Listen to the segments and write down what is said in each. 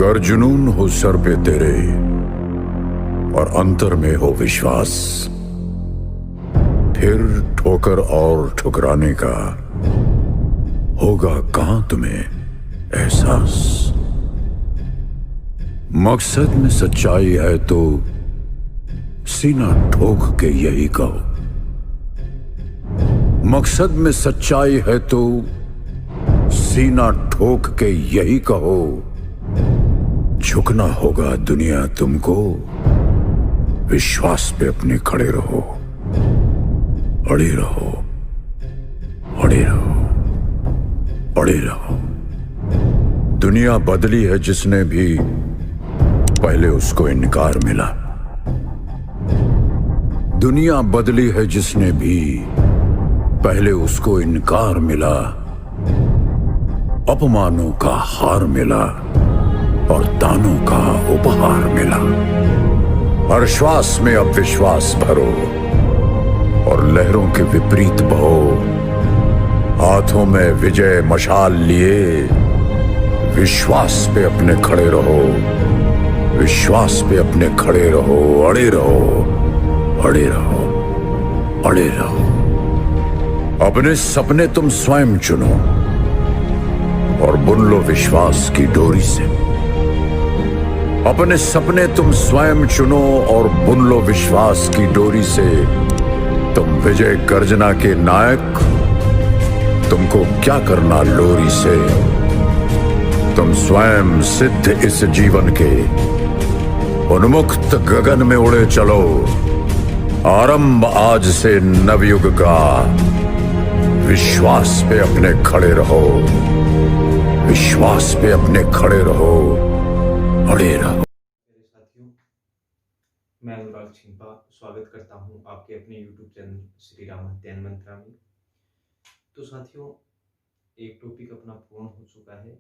अगर जुनून हो सर पे तेरे और अंतर में हो विश्वास, फिर ठोकर और ठुकराने का होगा कहां तुम्हें एहसास। मकसद में सच्चाई है तो सीना ठोक के यही कहो। मकसद में सच्चाई है तो सीना ठोक के यही कहो। झुकना होगा दुनिया तुमको, विश्वास पे अपने खड़े रहो। अड़े रहो, अड़े रहो, अड़े रहो। दुनिया बदली है जिसने भी पहले उसको इनकार मिला। दुनिया बदली है जिसने भी पहले उसको इनकार मिला। अपमानों का हार मिला और दानों का उपहार मिला। हर श्वास में अब विश्वास भरो और लहरों के विपरीत बहो। हाथों में विजय मशाल लिए विश्वास पे अपने खड़े रहो। विश्वास पे अपने खड़े रहो। अड़े रहो, अड़े रहो, अड़े रहो। अपने सपने तुम स्वयं चुनो और बुन लो विश्वास की डोरी से। अपने सपने तुम स्वयं चुनो और बुन लो विश्वास की डोरी से। तुम विजय गर्जना के नायक, तुमको क्या करना लोरी से। तुम स्वयं सिद्ध इस जीवन के, उन्मुक्त गगन में उड़े चलो। आरंभ आज से नवयुग का, विश्वास पे अपने खड़े रहो। विश्वास पे अपने खड़े रहो। अड़े रहो। मेरे साथियों, मैं अनुराग छिंपा स्वागत करता हूं आपके अपने YouTube चैनल श्री राम ध्यान मंत्रा में। तो साथियों, एक टॉपिक अपना पूर्ण हो चुका है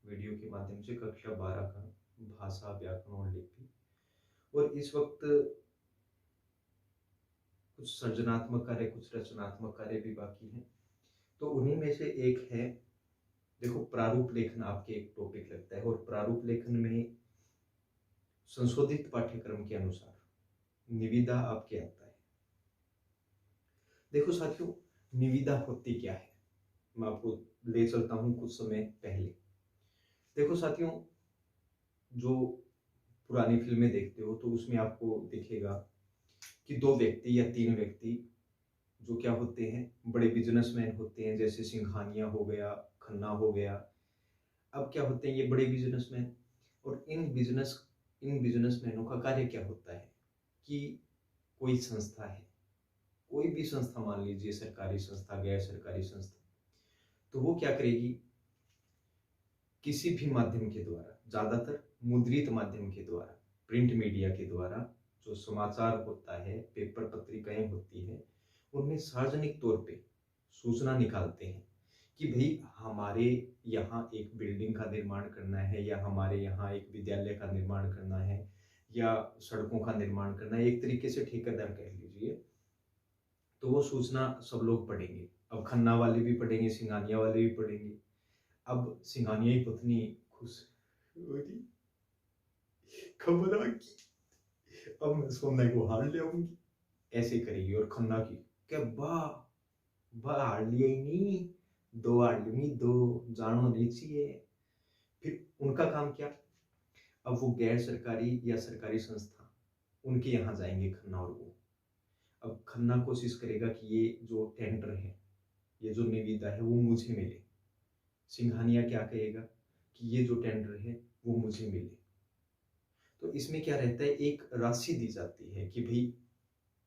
वीडियो के माध्यम से, कक्षा 12 का भाषा, व्याकरण और लिपि। और इस वक्त कुछ सृजनात्मक कार्य, कुछ रचनात्मक कार्य भी बाकी हैं। तो उन्हीं में से एक है, देखो, प्रारूप लेखन आपके एक टॉपिक लगता है। और प्रारूप लेखन में संशोधित पाठ्यक्रम के अनुसार निविदा आपके आता है। देखो साथियों, निविदा होती क्या है, मैं आपको ले चलता हूं कुछ समय पहले। देखो साथियों, जो पुरानी फिल्में देखते हो तो उसमें आपको दिखेगा कि 2 व्यक्ति या 3 व्यक्ति जो क्या होते हैं, बड़े बिजनेसमैन होते हैं। जैसे सिंघानिया हो गया, खन्ना हो गया। अब क्या होते हैं ये बड़े बिजनेसमैन, और इन बिजनेसमैनों का कार्य क्या होता है कि कोई संस्था है, कोई भी संस्था मान लीजिए, सरकारी संस्था, गैर सरकारी संस्था, तो वो क्या करेगी, किसी भी माध्यम के द्वारा, ज्यादातर मुद्रित माध्यम के द्वारा, प्रिंट मीडिया के द्वारा, जो समाचार होता है, पेपर पत्रिकाएं होती है, उनमें सार्वजनिक तौर पे सूचना निकालते हैं कि भाई हमारे यहाँ एक बिल्डिंग का निर्माण करना है, या हमारे यहाँ एक विद्यालय का निर्माण करना है, या सड़कों का निर्माण करना है। एक तरीके से ठेकेदार कह लीजिए। तो वो सूचना सब लोग पढ़ेंगे। अब खन्ना वाले भी पढ़ेंगे, सिंघानिया वाले भी पढ़ेंगे। अब सिंघानिया की पत्नी खुश हो रही, खबर आ गई, अब मैं सोने को हार ले आऊंगी, ऐसे करेगी। और खन्ना की क्या, वाह वाह, हार लिया ही नहीं, 2 हार लूंगी, 2 जानो नहीं चाहिए। फिर उनका काम क्या, अब वो गैर सरकारी या सरकारी संस्था, उनके यहाँ जाएंगे खन्ना और वो। अब खन्ना कोशिश करेगा कि ये जो टेंडर है, ये जो निविदा है, वो मुझे मिले। सिंघानिया क्या कहेगा कि ये जो टेंडर है वो मुझे मिले। तो इसमें क्या रहता है, एक राशि दी जाती है कि भाई,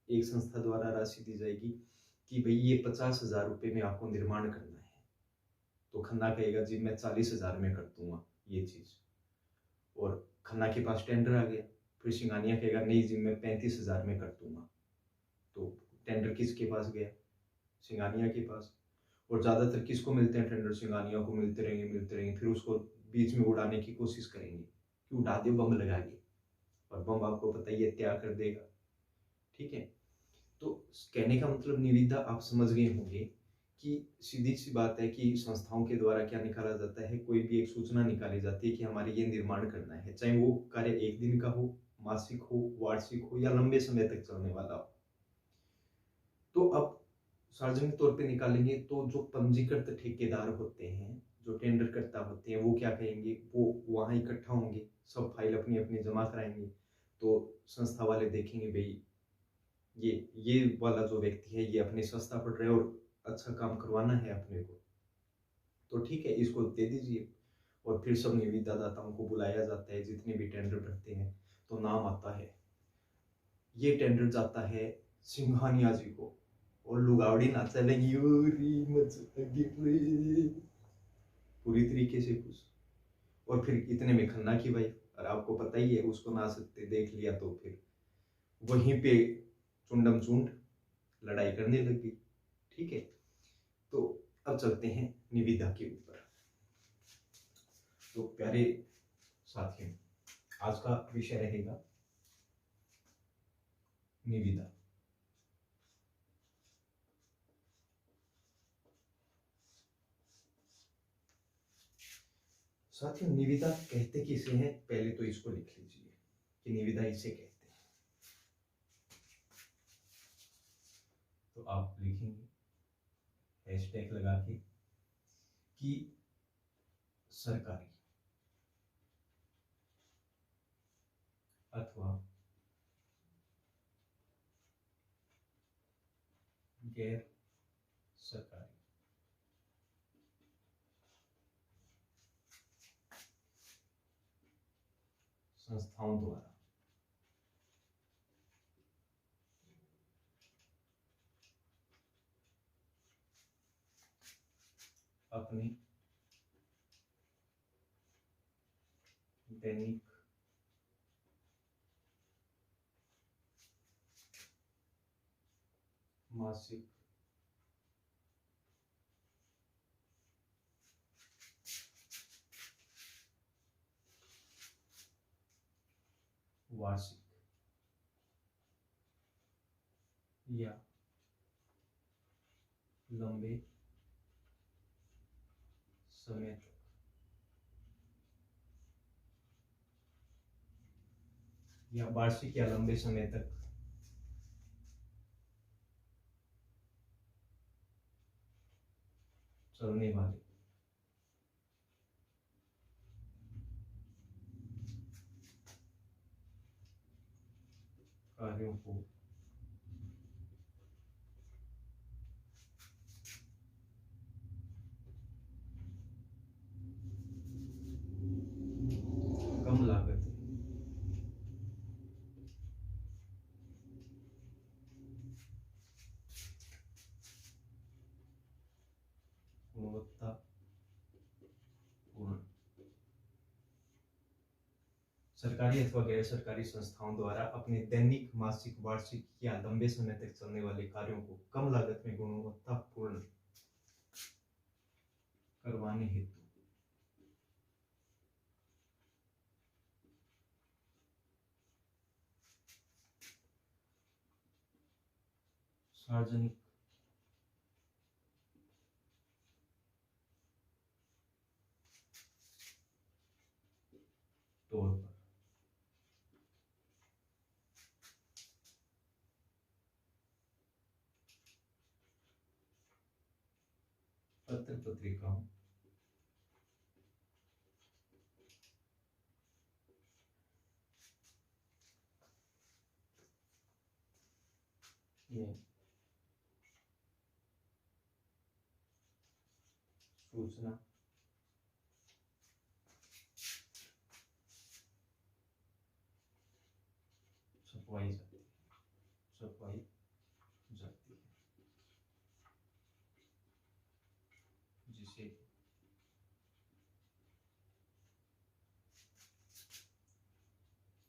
एक संस्था द्वारा राशि दी जाएगी कि भाई ये 50,000 रुपये में आपको निर्माण करना है। तो खन्ना कहेगा जी मैं 40,000 में कर दूंगा ये चीज। और खन्ना के पास टेंडर आ गया। फिर सिंघानिया कहेगा नहीं जी मैं 35,000 में कर दूंगा। तो टेंडर किसके पास गया, सिंघानिया के पास। और ज्यादातर किसको मिलते हैं टेंडर, सिंघानिया को मिलते रहेंगे, मिलते रहेंगे। फिर उसको बीच में उड़ाने की कोशिश करेंगे कि उड़ा दे, बम लगा के। और बम आपको पता ही है क्या कर देगा। ठीक है। तो कहने का मतलब निविदा आप समझ गए होंगे कि सीधी सी बात है कि संस्थाओं के द्वारा क्या निकाला जाता है, कोई भी एक सूचना निकाली जाती है कि हमारे ये निर्माण करना है, चाहे वो कार्य एक दिन का हो, मासिक हो, वार्षिक हो या लंबे समय तक चलने वाला हो। तो अब सार्वजनिक तौर पे निकालेंगे तो जो पंजीकृत ठेकेदार होते हैं, जो टेंडर करता होते हैं, वो क्या कहेंगे, वो वहाँ इकट्ठा होंगे, सब फाइल अपनी अपनी जमा कराएंगे। तो संस्था वाले देखेंगे भाई ये वाला जो व्यक्ति है ये अपनी सस्ता पड़ रहा है और अच्छा काम करवाना है अपने को, तो ठीक है इसको दे दीजिए। और फिर सब निविदादाताओं को बुलाया जाता है, जितने भी टेंडर भरते हैं, तो नाम आता है, ये टेंडर जाता है सिंघानिया जी को, और लुगावड़ी नाचने लगी पूरी तरीके से खुश। और फिर इतने में खन्ना की भाई, और आपको पता ही है उसको ना सकते देख लिया तो फिर वहीं पे चुंडम चुंड लड़ाई करने लगी। ठीक है, तो अब चलते हैं निविदा के ऊपर। तो प्यारे साथियों, आज का विषय रहेगा निविदा। साथियों, निविदा कहते किसे हैं, पहले तो इसको लिख लीजिए कि निविदा इसे कहते हैं। तो आप लिखेंगे हैशटैग लगा के कि सरकारी अथवा गैर सरकारी संस्थाओं द्वारा अपने दैनिक मासिक वार्षिक या लंबे समय तक या वार्षिक या लंबे समय तक चलने वाले कार्यों को कम लागत गुणवत्ता पूर्ण सरकारी अथवा गैर सरकारी संस्थाओं द्वारा अपने दैनिक, मासिक, वार्षिक या लंबे समय तक चलने वाले कार्यों को कम लागत में गुणवत्तापूर्ण करवाने हेतु सार्वजनिक तौर पर पत्र पत्रिकाओं में सूचना छपवाई जाती है जिसे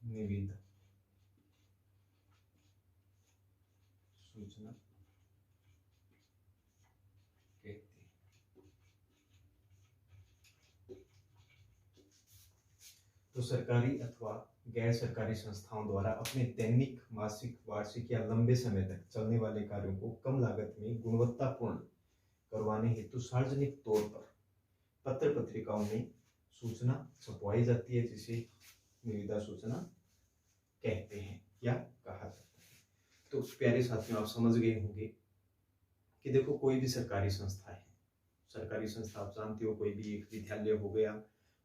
निविदा सूचना कहते हैं। तो सरकारी अथवा गैर सरकारी संस्थाओं द्वारा अपने दैनिक, मासिक, वार्षिक या लंबे समय तक चलने वाले कार्यों को कम लागत में गुणवत्तापूर्ण करवाने हेतु सार्वजनिक तौर पर पत्र पत्रिकाओं में सूचना छपवाई जाती है, जिसे निविदा सूचना कहते हैं या कहा जाता है। तो प्यारे साथियों, आप समझ गए होंगे कि देखो, कोई भी सरकारी संस्था है, सरकारी संस्था आप जानते हो, कोई भी एक विद्यालय हो गया,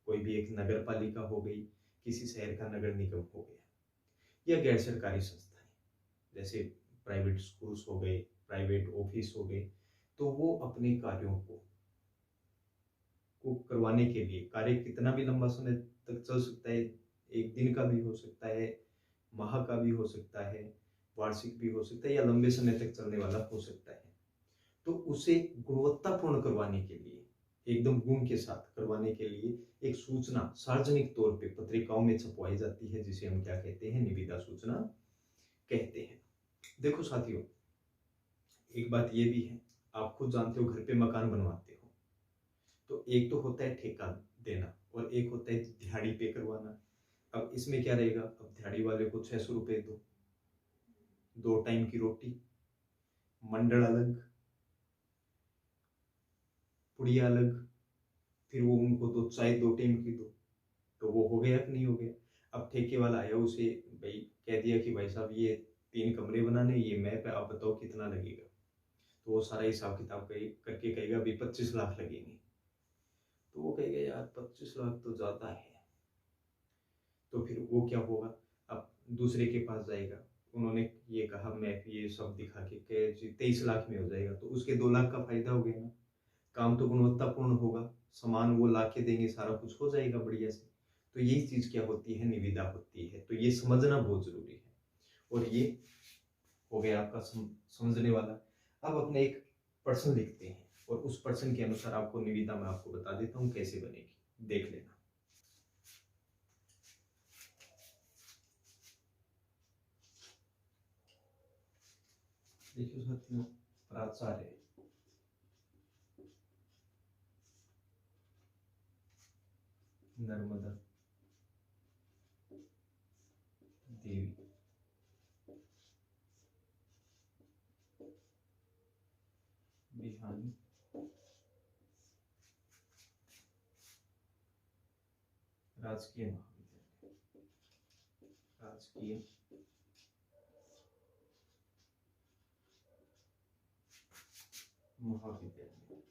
कोई भी एक नगर पालिका हो गई, किसी शहर का नगर निगम हो गया, या गैर सरकारी संस्थाएं जैसे प्राइवेट स्कूल्स हो गए, प्राइवेट ऑफिस हो गए, तो वो अपने कार्यों को करवाने के लिए, कार्य कितना भी लंबा समय तक चल सकता है, एक दिन का भी हो सकता है, माह का भी हो सकता है, वार्षिक भी हो सकता है, या लंबे समय तक चलने वाला हो सकता है, तो उसे गुणवत्तापूर्ण करवाने के लिए, एकदम गुण के साथ करवाने के लिए एक सूचना सार्वजनिक तौर पे पत्रिकाओं में छपवाई जाती है, जिसे हम क्या कहते हैं, निविदा सूचना कहते हैं। देखो साथियों, एक बात ये भी है, आप खुद जानते हो, घर पे मकान बनवाते हो तो एक तो होता है ठेका देना और एक होता है दिहाड़ी पे करवाना। अब इसमें क्या रहेगा, अब दिहाड़ी वाले को 600 रुपये दो, 2 टाइम की रोटी, मंडल अलग, पुड़िया अलग, फिर वो उनको दो चाय 2 टाइम की दो, तो वो हो गया कि नहीं हो गया। अब ठेके वाला आया, उसे भाई कह दिया कि भाई साहब ये 3 कमरे बनाने, ये मैप है, आप बताओ कितना लगेगा, तो वो सारा हिसाब किताब करके कहेगा भाई 25 लाख लगेंगे। तो वो कहेगा यार 25 लाख तो ज़्यादा है, तो फिर वो क्या होगा, अब दूसरे के पास जाएगा, उन्होंने ये कहा मैप ये सब दिखा के कहे जी 23 लाख में हो जाएगा, तो उसके 2 लाख का फायदा हो गया ना। काम तो गुणवत्तापूर्ण होगा, सामान वो ला के देंगे, सारा कुछ हो जाएगा बढ़िया से। तो यही चीज़ क्या होती है, निविदा होती है। तो ये समझना बहुत ज़रूरी है, और ये हो गया आपका समझने वाला। अब अपने एक प्रश्न लिखते हैं, और उस प्रश्न के अनुसार आपको निविदा मैं आपको बता देता हूँ कैसे बनेगी, देख लेना। देखिए साथियों, प्राचार्य नर्मदा देवी बिहानी राजकीय महाविद्यालय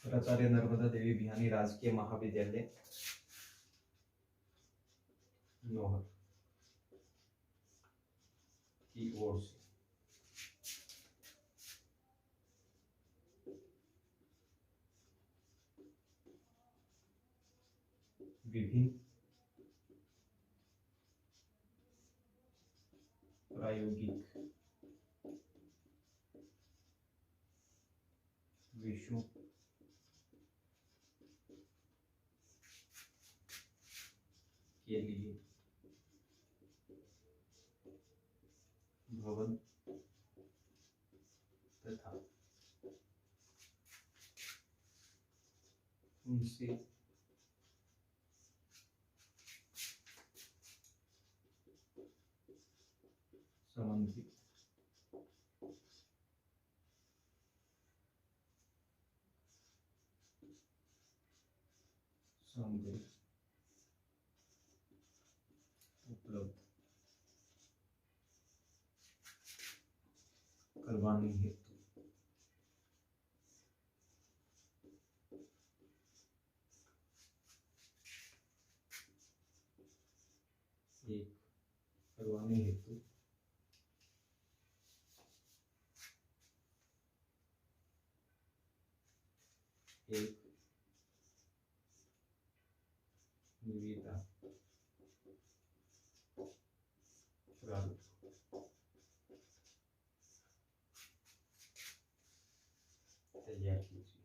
प्राचार्य नर्मदा देवी बिहानी राजकीय महाविद्यालय नौहर की ओर से विभिन्न प्रायोगिक विषयों के लिए भवन तथा उनसे संबंधित सामग्री उपलब्ध करवाने हेतु एक करवाने हेतु एक निविदा प्रारूप तैयार कीजिए।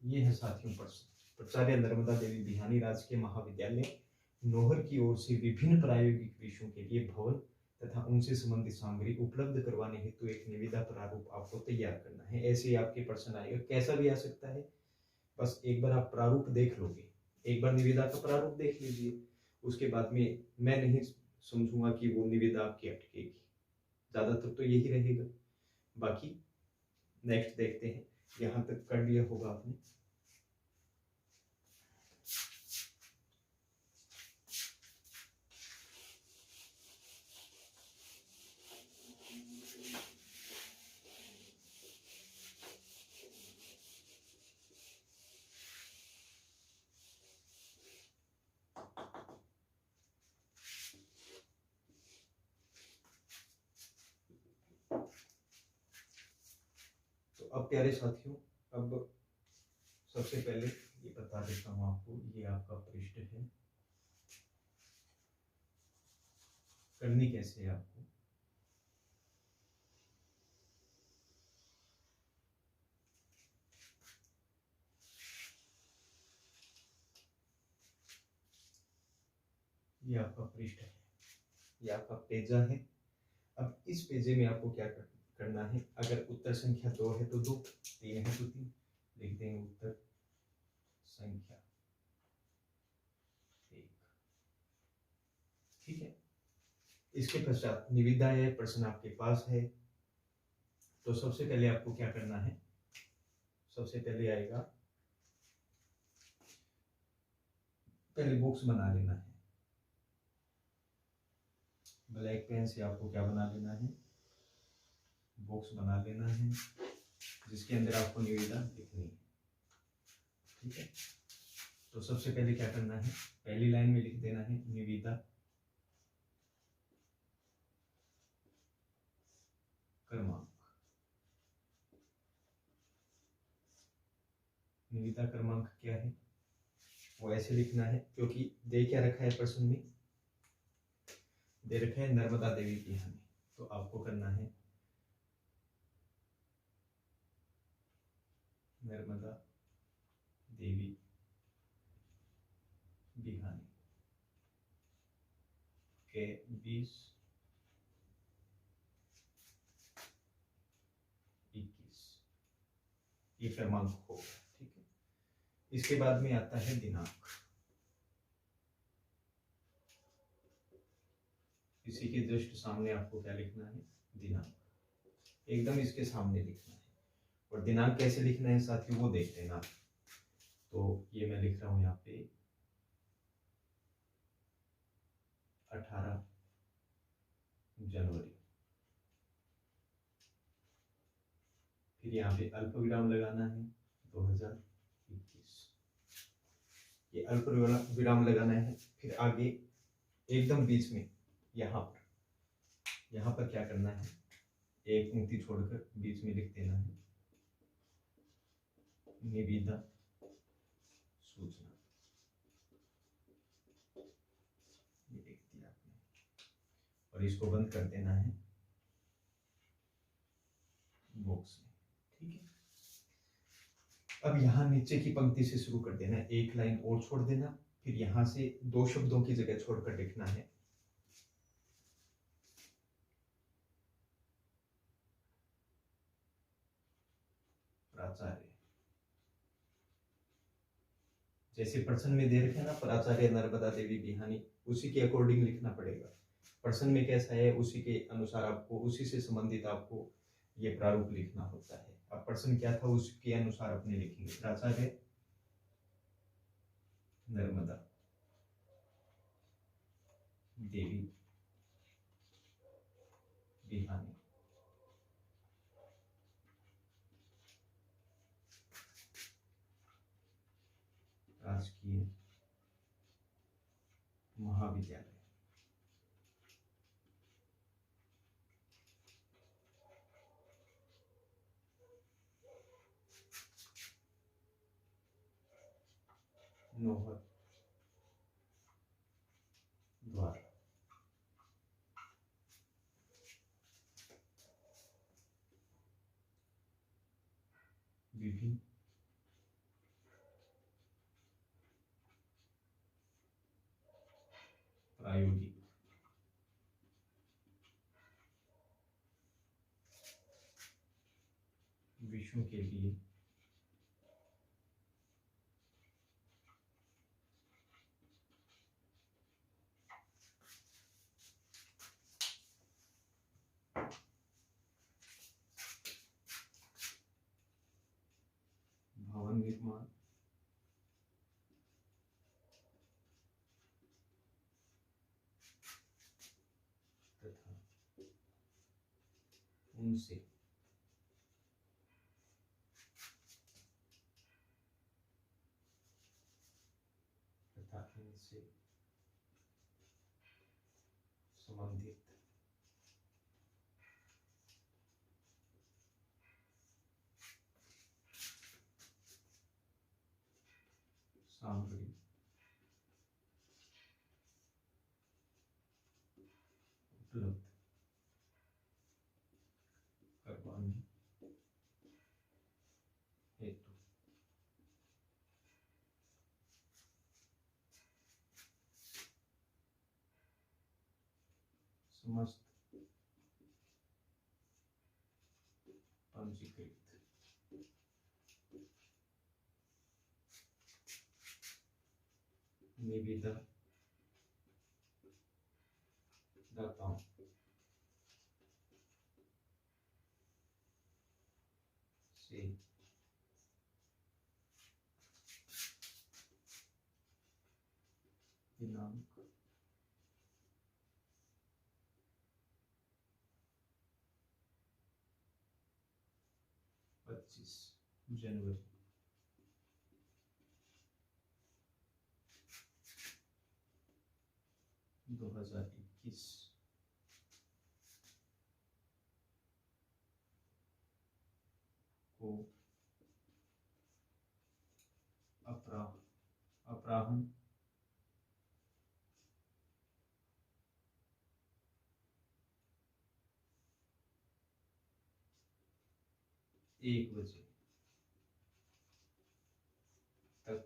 ये है साथियों प्रश्न। प्राचार्य नर्मदा देवी बिहानी राजकीय महाविद्यालय नौहर की ओर से विभिन्न प्रायोगिक विषयों के लिए भवन तथा उनसे संबंधित सामग्री उपलब्ध करवाने हेतु एक निविदा प्रारूप आपको तैयार करना है। ऐसे ही आपके प्रश्न आएगा, कैसा भी आ सकता है, बस एक बार आप प्रारूप देख लोगे, एक बार निविदा का प्रारूप देख लीजिए, उसके बाद में मैं नहीं समझूंगा कि वो निविदा आपकी अटकेगी, ज़्यादातर तो यही रहेगा। बाकी नेक्स्ट देखते हैं, यहाँ तक कर लिया होगा आपने। अब प्यारे साथियों, अब सबसे पहले ये बता देता हूँ आपको, ये आपका पृष्ठ है। करनी कैसे है आपको, ये आपका पृष्ठ है, ये आपका पेजा है। अब इस पेजे में आपको क्या करना है, अगर उत्तर संख्या 2 है तो 2, 3 है तो 3, लिख देंगे उत्तर संख्या 1। ठीक है। इसके पश्चात निविदा है, प्रश्न आपके पास है, तो सबसे पहले आपको क्या करना है, सबसे पहले आएगा, पहले बॉक्स बना लेना है। ब्लैक पेन से आपको क्या बना लेना है, बॉक्स बना लेना है, जिसके अंदर आपको निविदा लिखनी है। ठीक है। तो सबसे पहले क्या करना है, पहली लाइन में लिख देना है निविदा क्रमांक। निविदा क्रमांक क्या है, वो ऐसे लिखना है, क्योंकि दे क्या रखा है प्रश्न में, दे रखा है नर्मदा देवी बिहानी, तो आपको करना है नर्मदा देवी बिहानी के 20-21। ये क्रमांक होगा। ठीक है। इसके बाद में आता है दिनांक। इसी के जस्ट सामने आपको क्या लिखना है, दिनांक, एकदम इसके सामने लिखना है। और दिनांक कैसे लिखना है साथियों, वो देख लेना। तो ये मैं लिख रहा हूं यहाँ पे 18 जनवरी, फिर यहाँ पे अल्प विराम लगाना है 2021, ये अल्प विराम लगाना है। फिर आगे एकदम बीच में यहाँ पर क्या करना है, एक पंक्ति छोड़कर बीच में लिख देना है निविदा सूचना। ये लिख दिया आपने, और इसको बंद कर देना है बॉक्स में। ठीक है। अब यहाँ नीचे की पंक्ति से शुरू कर देना है, एक लाइन और छोड़ देना, फिर यहां से 2 शब्दों की जगह छोड़कर लिखना है प्राचार्य। जैसे प्रश्न में दे रखे ना प्राचार्य नर्मदा देवी बिहानी, उसी के अकॉर्डिंग लिखना पड़ेगा। प्रश्न में कैसा है उसी के अनुसार आपको, उसी से संबंधित आपको ये प्रारूप लिखना होता है। अब प्रश्न क्या था उसके अनुसार अपने लिखेंगे, प्राचार्य नर्मदा देवी बिहानी राजकीय महाविद्यालय नौहर द्वारा विभिन्न प्रायोगिक उद्देश्यों के लिए भवन निर्माण, तथा उनसे इनसे संबंधित सामग्री उपलब्ध करवाने हेतु समस्त पंजीकृत निविदा दाताओं से दिनांक 25 जनवरी 2021 को अपराह्न 1 बजे तक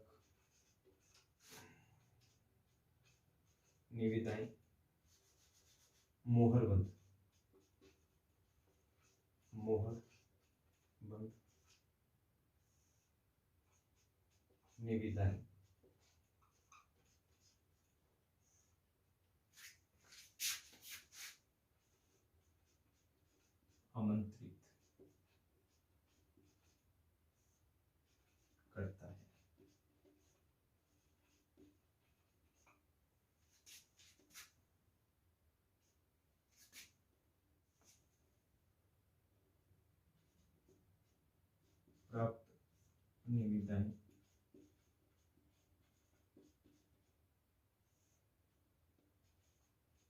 निविदाएं मोहरबंद निविदाएं आमंत्रित करता है। प्राप्त निविदाएं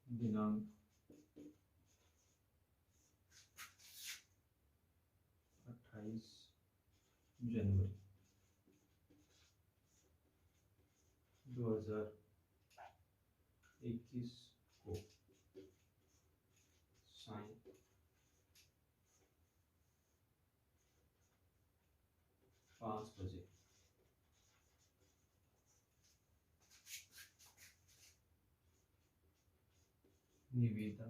दिनांक 28 जनवरी 2021 को साय 5 बजे निविदा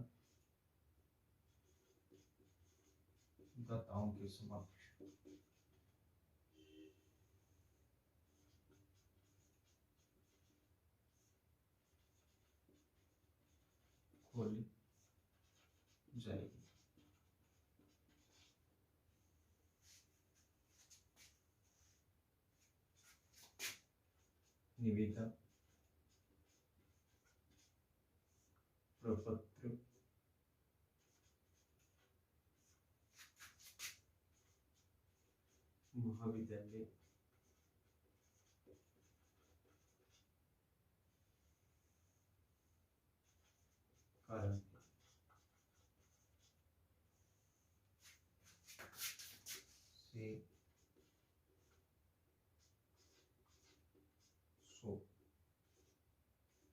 दाताओं के समक्ष खोली जाएगी। निविदा प्रपत्र महाविद्यालय कार्यालय से 100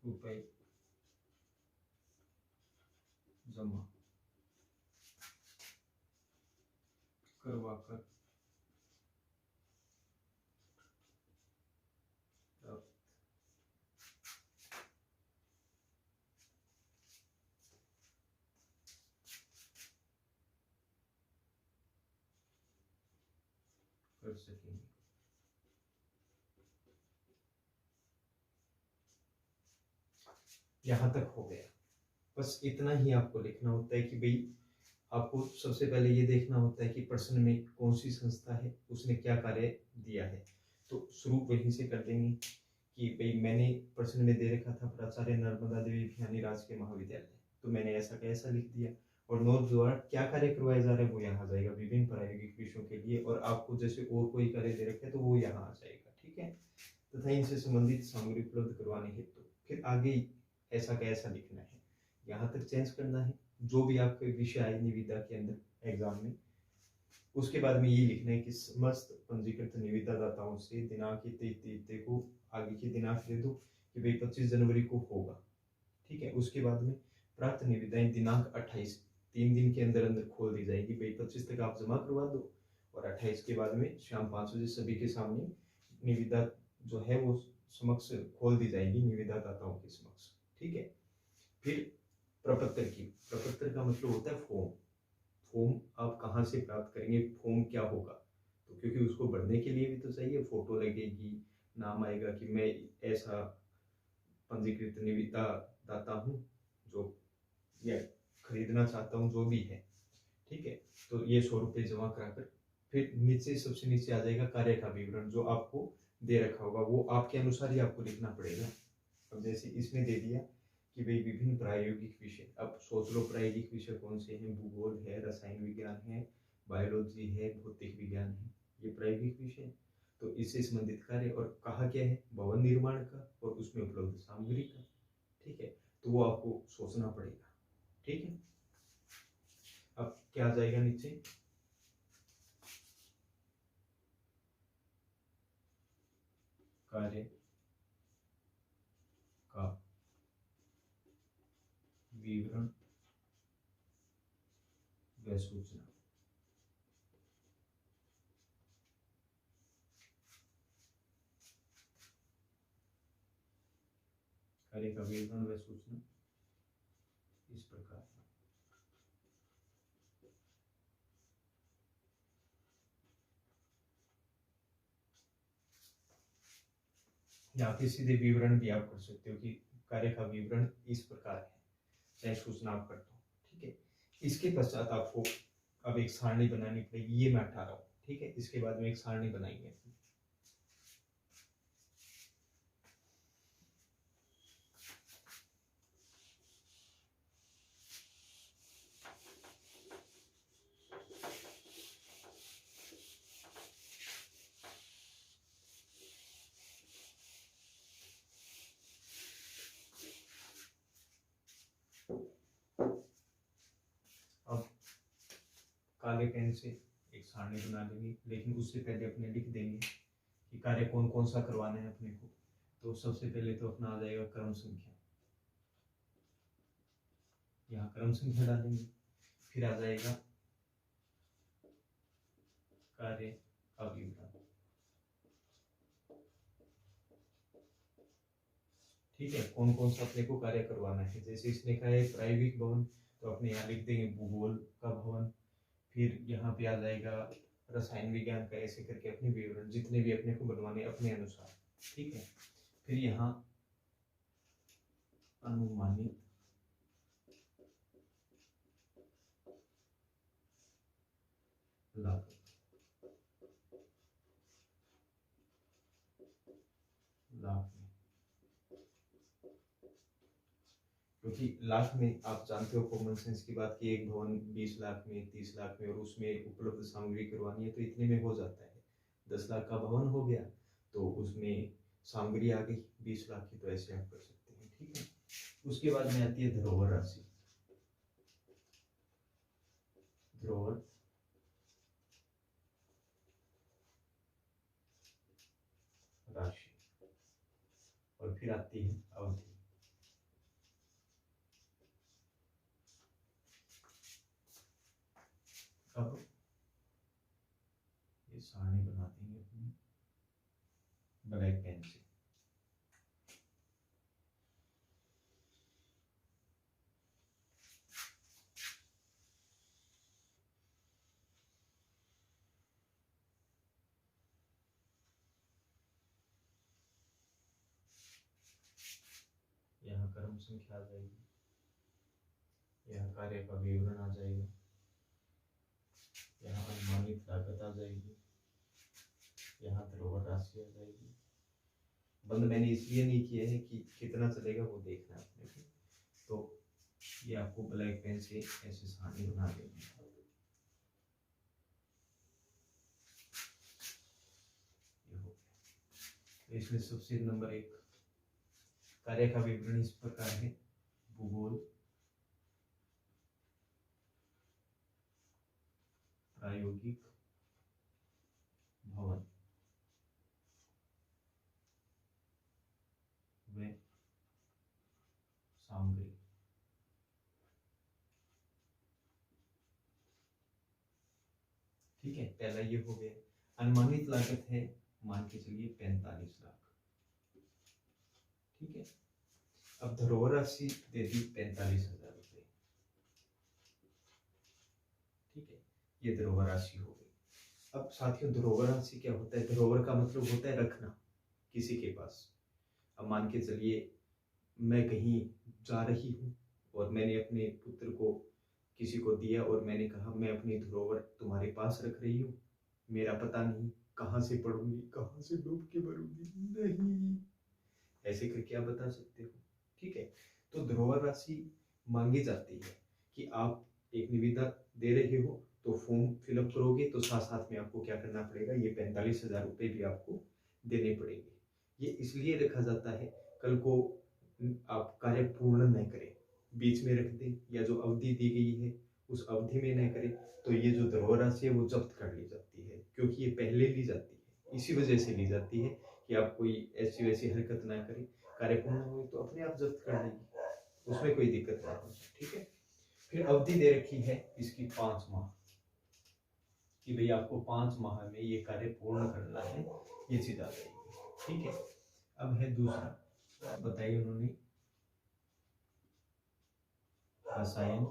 रुपए जमा करवाकर कर सकेंगे। यहाँ तक हो गया। बस इतना ही आपको लिखना होता है कि भाई आपको सबसे पहले ये देखना होता है कि प्रश्न में कौन सी संस्था है, उसने क्या कार्य दिया है। तो शुरू वहीं से कर देंगे कि भाई मैंने प्रश्न में दे रखा था प्राचार्य नर्मदा देवी भिवानी राजकीय महाविद्यालय, तो मैंने ऐसा कैसा लिख दिया। और नोट द्वारा क्या कार्य करवाया जा रहा है वो यहाँ आ जाएगा विभिन्न प्रायोगिक विषयों के लिए, और आपको जैसे और कोई कार्य दे रखे तो वो यहाँ आ जाएगा। ठीक है, तथा इनसे संबंधित सामग्री उपलब्ध करवाने हेतु फिर आगे ऐसा कैसा लिखना है, यहाँ तक चेंज करना है जो भी आपके विषय आए निविदा के अंदर एग्जाम में। उसके बाद में ये लिखना है कि समस्त पंजीकृत निविदादाताओं से दिनांक को आगे की दिनांक दे दो कि भाई 25 जनवरी को होगा। ठीक है, उसके बाद में प्राप्त निविदाएं दिनांक 28 3 दिन के अंदर अंदर खोल दी जाएगी। भाई 25 तक आप जमा करवा दो और 28 के बाद में शाम 5 बजे सभी के सामने निविदा जो है वो समक्ष खोल दी जाएगी निविदादाताओं के समक्ष। ठीक है, फिर प्रपत्र का मतलब होता है फॉर्म। फॉर्म आप कहाँ से प्राप्त करेंगे, फॉर्म क्या होगा, तो क्योंकि उसको भरने के लिए भी तो चाहिए, फोटो लगेगी, नाम आएगा कि मैं ऐसा पंजीकृत निविदा दाता हूँ जो या खरीदना चाहता हूँ, जो भी है। ठीक है, तो ये 100 रुपये जमा कराकर फिर नीचे सबसे नीचे आ जाएगा कार्य का विवरण जो आपको दे रखा होगा, वो आपके अनुसार ही आपको लिखना पड़ेगा। अब जैसे इसमें दे दिया कि भाई विभिन्न प्रायोगिक विषय, अब सोच लो प्रायोगिक विषय कौन से हैं, भूगोल है, रसायन विज्ञान है, बायोलॉजी है, भौतिक विज्ञान है, ये प्रायोगिक विषय। तो इससे संबंधित कार्य और कहा क्या है, भवन निर्माण का और उसमें उपलब्ध सामग्री का। ठीक है, तो वो आपको सोचना पड़ेगा। ठीक है, अब क्या आ जाएगा नीचे, कार्य का विवरण व सूचना। कार्य का विवरण व सूचना इस प्रकार है। यहाँ पे सीधे विवरण भी आप कर सकते हो कि कार्य का विवरण इस प्रकार है, चाहे सूचना आप करते हो। ठीक है, इसके पश्चात आपको अब एक सारणी बनानी पड़ेगी, ये मैं हटा रहा हूँ। ठीक है, इसके बाद में एक सारणी बनाएंगे। अब काले पेन से एक सारणी बना लेंगे, लेकिन उससे पहले अपने लिख देंगे कि कार्य कौन कौन सा करवाना है अपने को। तो सबसे पहले तो अपना आ जाएगा क्रम संख्या, यहाँ क्रम संख्या डालेंगे। फिर आ जाएगा कार्य का विवरण। ठीक है, कौन कौन सा अपने को कार्य करवाना है, जैसे इसने कहा है प्रायोगिक भवन, तो अपने यहाँ लिख देंगे भूगोल का भवन। फिर यहाँ पे आ जाएगा रसायन विज्ञान का, ऐसे करके अपने विवरण जितने भी अपने को बनवाने अपने अनुसार। ठीक है, फिर यहाँ अनुमानित लागत, लाख में, क्योंकि लाख में आप जानते हो कॉमन सेंस की बात की, एक भवन 20 लाख में, 30 लाख में, और उसमें उपलब्ध सामग्री करवानी है तो इतने में हो जाता है। 10 लाख का भवन हो गया तो उसमें सामग्री आ गई 20 लाख की, तो ऐसे आप कर सकते हैं। ठीक है, उसके बाद में आती है धरोहर राशि। धरोहर राशि, और फिर आती है अवधि। अब ये सारणी बना देंगे अपनी ब्लैक पेन से। क्रम संख्या आ जाएगी, यहाँ कार्य का विवरण आ जाएगा, यहाँ अनुमानित लागत आ जाएगी, यहाँ धरोहर राशि आ जाएगी। बंद मैंने इसलिए नहीं किया है कि कितना चलेगा वो देखना है अपने को, तो ये आपको ब्लैक पेन से ऐसे सारणी बना देंगे। ये हो गया। तो इसमें सबसे नंबर 1 कार्य का विवरण इस प्रकार है। भूगोल, प्रायोगिक भवन व सामग्री। ठीक है, पहला ये हो गया। अनुमानित लागत है, मान के चलिए 45 लाख। ठीक है, अब धरोहर राशि दे दी 45,000 रुपये। ठीक है, ये धरोहर राशि हो गई। अब साथियों, धरोहर राशि क्या होता है? धरोहर का मतलब होता है रखना किसी के पास। अब मान के चलिए मैं कहीं जा रही हूँ और मैंने अपने पुत्र को किसी को दिया और मैंने कहा मैं अपनी धरोहर तुम्हारे पास रख रही हूँ, मेरा पता नहीं, कहाँ से पढ़ूंगी, कहाँ से डूब के मरूंगी, नहीं, ऐसे करके आप बता सकते हो। ठीक है, तो धरोहर राशि मांगी जाती है कि आप एक निविदा दे रहे हो तो फॉर्म फिलअप करोगे तो साथ साथ में आपको क्या करना पड़ेगा, ये 45,000 रुपये भी आपको देने पड़ेंगे। ये इसलिए रखा जाता है कल को आप कार्य पूर्ण न करें, बीच में रख दें, या जो अवधि दी गई है उस अवधि में न करें, तो ये जो धरोहर राशि है वो जब्त कर ली जाती है। क्योंकि ये पहले ली जाती है, इसी वजह से ली जाती है कि आप कोई ऐसी वैसी हरकत ना करें, कार्य पूर्ण हो तो अपने आप जब्त कर लेगी, उसमें कोई दिक्कत नहीं होगी। ठीक है, फिर अवधि दे रखी है इसकी 5 माह कि भाई आपको 5 माह में ये कार्य पूर्ण करना है, ये चीज आ जाएगी। ठीक है, अब है दूसरा, बताइए उन्होंने रसायन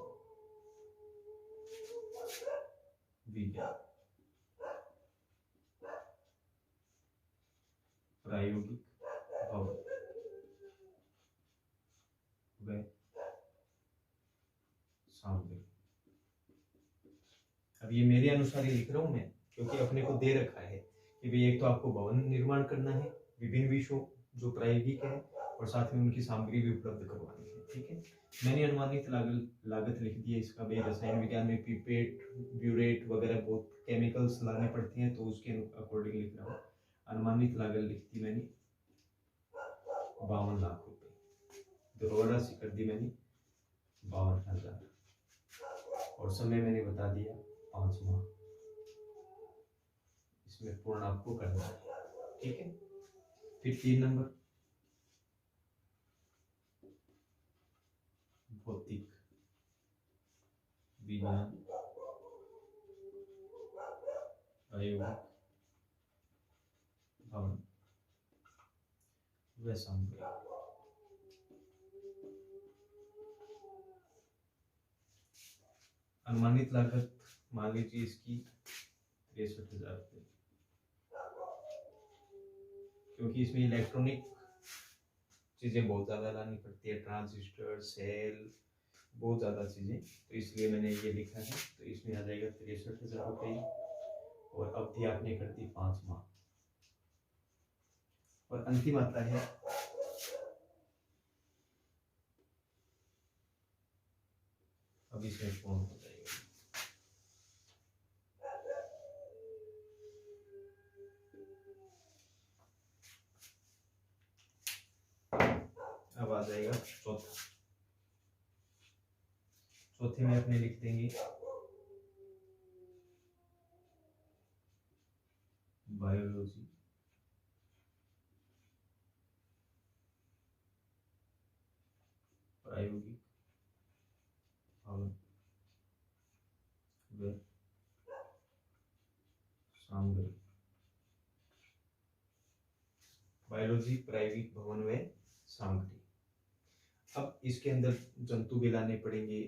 विज्ञान, प्रायोगिक भवन व सामग्री। अब ये मेरे अनुसार ही लिख रहा हूं मैं, क्योंकि अपने को दे रखा है कि भाई एक तो आपको भवन निर्माण करना है विभिन्न विषयों जो प्रायोगिक है, और साथ में उनकी सामग्री भी उपलब्ध करवानी है। ठीक है, मैंने अनुमानित लागत लिख दी है इसका। भाई रसायन विज्ञान में पिपेट, ब्यूरेट वगैरह बहुत केमिकल्स लाने पड़ते हैं, तो उसके अकॉर्डिंग लिख रहा हूँ। अनुमानित लागत लिख दी मैंने 52 लाख रुपए। धरोहर राशि कर दी मैंने 52,000, और समय मैंने बता दिया 5 माह। इसमें पूर्ण आपको करना है। ठीक है, फिर 3 नंबर भौतिक विज्ञान, प्रायोगिक भवन व सामग्री। अनुमानित लागत मान लीजिए इसकी 63,000 रुपये, क्योंकि इसमें इलेक्ट्रॉनिक चीजें बहुत ज्यादा लानी पड़ती है, ट्रांजिस्टर, सेल, बहुत ज्यादा चीजें, तो इसलिए मैंने ये लिखा है। तो इसमें आ जाएगा 63,000 रुपये, और अवधि आपने कर दी 5 माह, और अंतिम आता है अब इसमें पूर्ण हो जाएगा। अब आ जाएगा चौथा। चौथे में अपने लिख देंगे बायोलॉजी, प्रायोगिक भवन व सामग्री। बायोलॉजी, प्रायोगिक भवन व सामग्री। अब इसके अंदर जंतु भी लाने पड़ेंगे,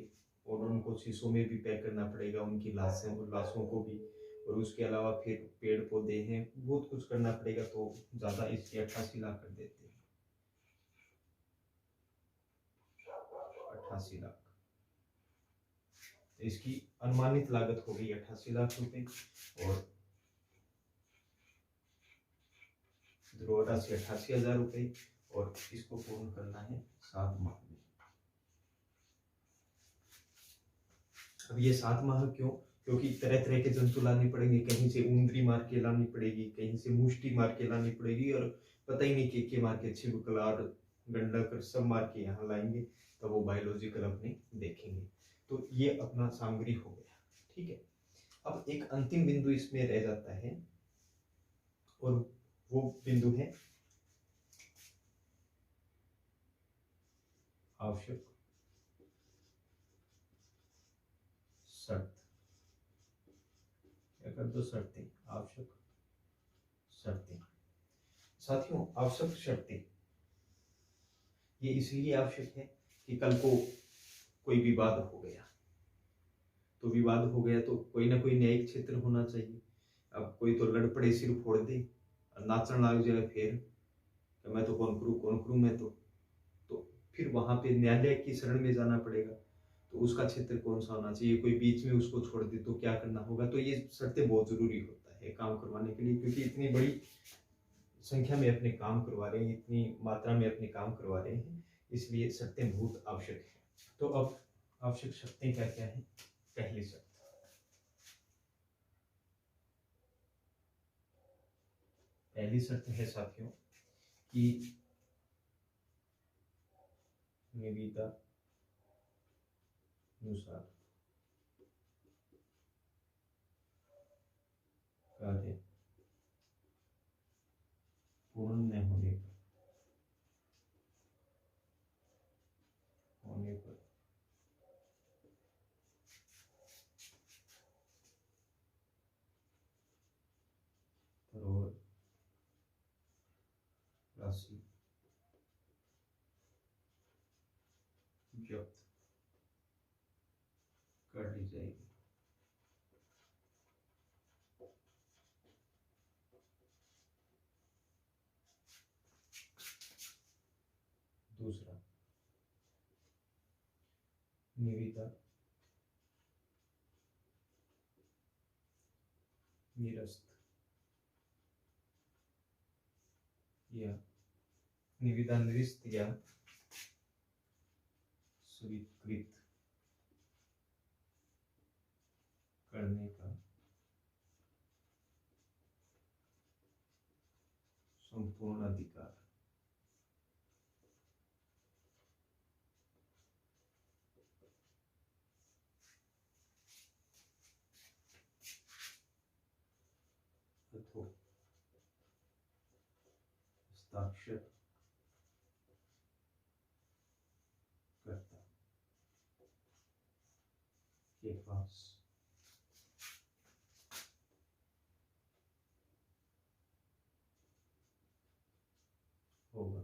और उनको शीशों में भी पैक करना पड़ेगा, उनकी लाशों को भी, और उसके अलावा फिर पेड़ पौधे हैं, बहुत कुछ करना पड़ेगा, तो ज्यादा इसकी 88 लाख कर देते हैं। 88 लाख। तो इसकी अनुमानित लागत हो गई 88 लाख रुपए और ध्रुव राशि 88,000 रुपए और इसको पूर्ण करना है 7 माह में। अब ये 7 माह क्यों? क्योंकि तरह तरह के जंतु लाने पड़ेंगे, कहीं से ऊंदरी मार के लानी पड़ेगी, कहीं से मुष्टि मार के लानी पड़ेगी और पता ही नहीं के मार के छिपकला और गंडक सब मार के यहाँ लाएंगे, तो वो बायोलॉजिकल अपने देखेंगे। तो ये अपना सामग्री हो गया, ठीक है। अब एक अंतिम बिंदु इसमें रह जाता है और वो बिंदु है आवश्यक शर्त। क्या कर दो? शर्तें, आवश्यक शर्तें। साथियों, आवश्यक शर्तें ये इसलिए आवश्यक है कि कल को कोई विवाद हो गया, तो विवाद हो गया तो कोई ना कोई न्यायिक क्षेत्र होना चाहिए। अब कोई तो लड़ पड़े, सिर फोड़ दे, नाचन लाग जाए, फिर कि मैं तो कौन करूं मैं तो फिर वहां पे न्यायालय की शरण में जाना पड़ेगा। तो उसका क्षेत्र कौन सा होना चाहिए? कोई बीच में उसको छोड़ दे तो क्या करना होगा? तो ये शर्तें बहुत जरूरी होता है काम करवाने के लिए, क्योंकि इतनी बड़ी संख्या में अपने काम करवा रहे हैं, इतनी मात्रा में अपने काम करवा रहे हैं, इसलिए शर्तें बहुत आवश्यक है। तो अब आवश्यक शर्तें क्या क्या है? पहली शर्त, है साथियों कि निविदानुसार कार्य पूर्ण न होने पर राशि जब्त कर ली जाएगी। दूसरा, निविदा निरस्त या निविदा निरस्त या स्वीकृत करने का संपूर्ण अधिकार। हस्ताक्षर करता के पास होगा।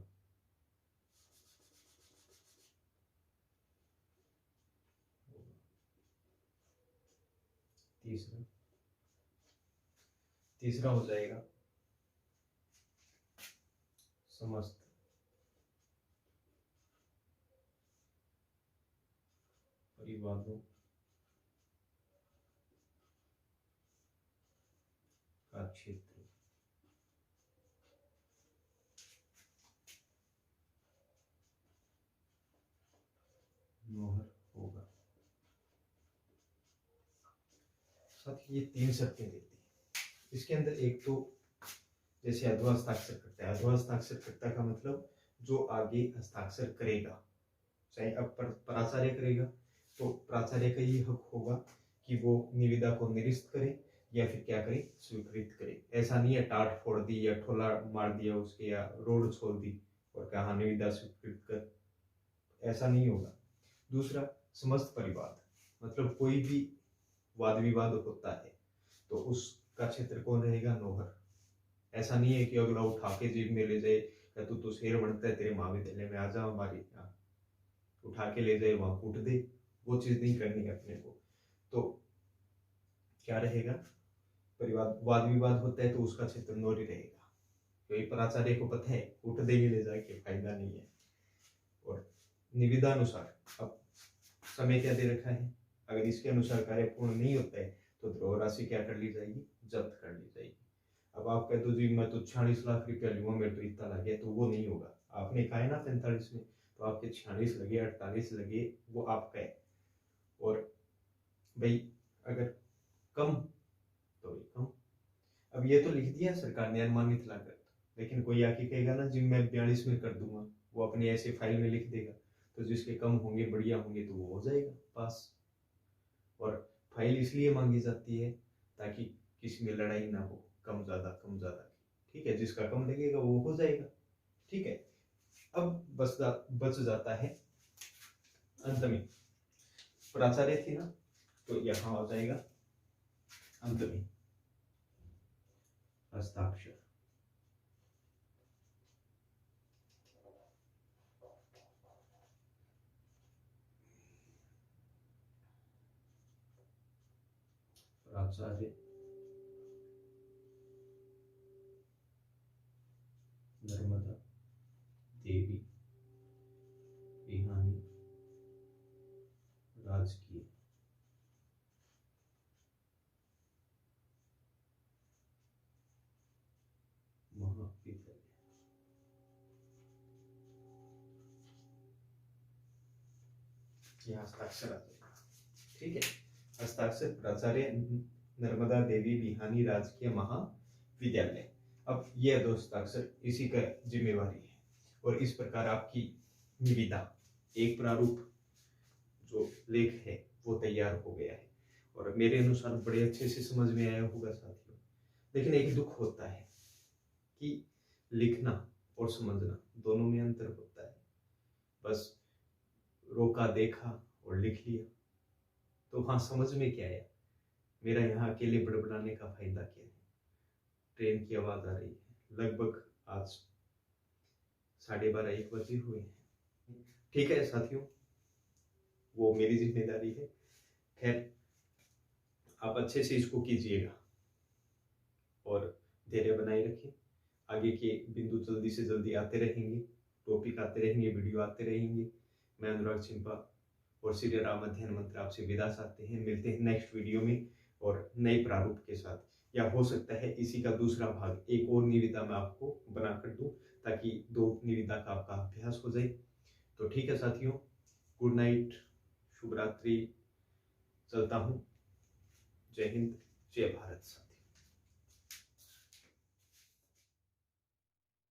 तीसरा हो जाएगा समस्त परिवादों का क्षेत्र मोहर होगा। साथ ये 3 शर्तें देती है। इसके अंदर एक तो जैसे अधवा हस्ताक्षर करता है, अधवा हस्ताक्षर करता का मतलब जो आगे हस्ताक्षर करेगा, चाहे अब प्राचार्य करेगा तो प्राचार्य का ये हक होगा कि वो निविदा को निरस्त करे या फिर क्या करे, स्वीकृत करे। ऐसा नहीं है टाट फोड़ दी या ठोला मार दिया उसके या रोड छोड़ दी और कहा निविदा स्वीकृत कर, ऐसा नहीं होगा। दूसरा, समस्त परिवाद, मतलब कोई भी वाद विवाद होता है तो उसका क्षेत्र कौन रहेगा? नौहर। ऐसा नहीं है कि अगला उठा के जेब में ले जाए, या तू शेर बनता है, तेरे महाविद्यालय में आ जा हमारे यहाँ, उठा के ले जाए वहां कूट दे, वो चीज नहीं करनी है अपने को। तो क्या रहेगा? परिवाद वाद विवाद होता है तो उसका क्षेत्र नौरी रहेगा, क्योंकि प्राचार्य को पता है कूट देंगे ले जाके, फायदा नहीं है। और निविदानुसार, अब समय क्या दे रखा है, अगर इसके अनुसार कार्य पूर्ण नहीं होता है तो ध्रुव राशि क्या कर ली जाएगी, जब्त कर ली जाएगी। अब आप कह दो जी मैं तो 46 लाख रुपया लूंगा, मेरे तो इतना लगे, तो वो नहीं होगा। आपने कहा है ना 45 में, तो आपके 46 लगे 48 लगे वो आपका है। और भाई अगर कम तो भाई कम। अब ये तो लिख दिया सरकार ने अनुमानित लागत, लेकिन कोई आके कहेगा ना जी मैं 42 में कर दूंगा, वो अपनी ऐसे फाइल में लिख देगा, तो जिसके कम होंगे बढ़िया होंगे तो वो हो जाएगा पास। और फाइल इसलिए मांगी जाती है ताकि किसी में लड़ाई ना हो, कम ज्यादा कम ज्यादा, ठीक है, जिसका कम लगेगा वो हो जाएगा, ठीक है। अब बच जाता है अंत में प्राचार्य थी ना, तो यहां आ जाएगा अंत में हस्ताक्षर। प्राचार्य नर्मदा देवी बिहानी राजकीय महाविद्यालय। यह हस्ताक्षर आ जाएगा, ठीक है। हस्ताक्षर प्राचार्य नर्मदा देवी बिहानी राजकीय महाविद्यालय। अब यह दो हस्ताक्षर इसी का जिम्मेवारी है। और इस प्रकार आपकी निविदा, एक प्रारूप जो लेख है वो तैयार हो गया है, और मेरे अनुसार बड़े अच्छे से समझ में आया होगा साथियों। लेकिन एक दुख होता है कि लिखना और समझना दोनों में अंतर होता है। बस रोका देखा और लिख लिया तो हाँ समझ में क्या आया, मेरा यहाँ अकेले बड़बड़ाने का फायदा क्या है। ट्रेन की आवाज आ रही है, लगभग आज 12:30-1 बजे हुए हैं, ठीक है साथियों, वो मेरी जिम्मेदारी है। खैर आप अच्छे से इसको कीजिएगा और धैर्य बनाए रखें। आगे के बिंदु जल्दी से जल्दी आते रहेंगे, टॉपिक आते रहेंगे, वीडियो आते रहेंगे। मैं अनुराग चिंपा और श्री राम अध्ययन मंत्र आपसे विदा चाहते हैं। मिलते हैं नेक्स्ट वीडियो में और नए प्रारूप के साथ, या हो सकता है इसी का दूसरा भाग, एक और निविदा मैं आपको बना कर दूं ताकि 2 निविदा का आपका अभ्यास हो जाए। तो ठीक है साथियों, गुड नाइट, शुभ रात्रि, चलता हूँ। जय हिंद, जय भारत।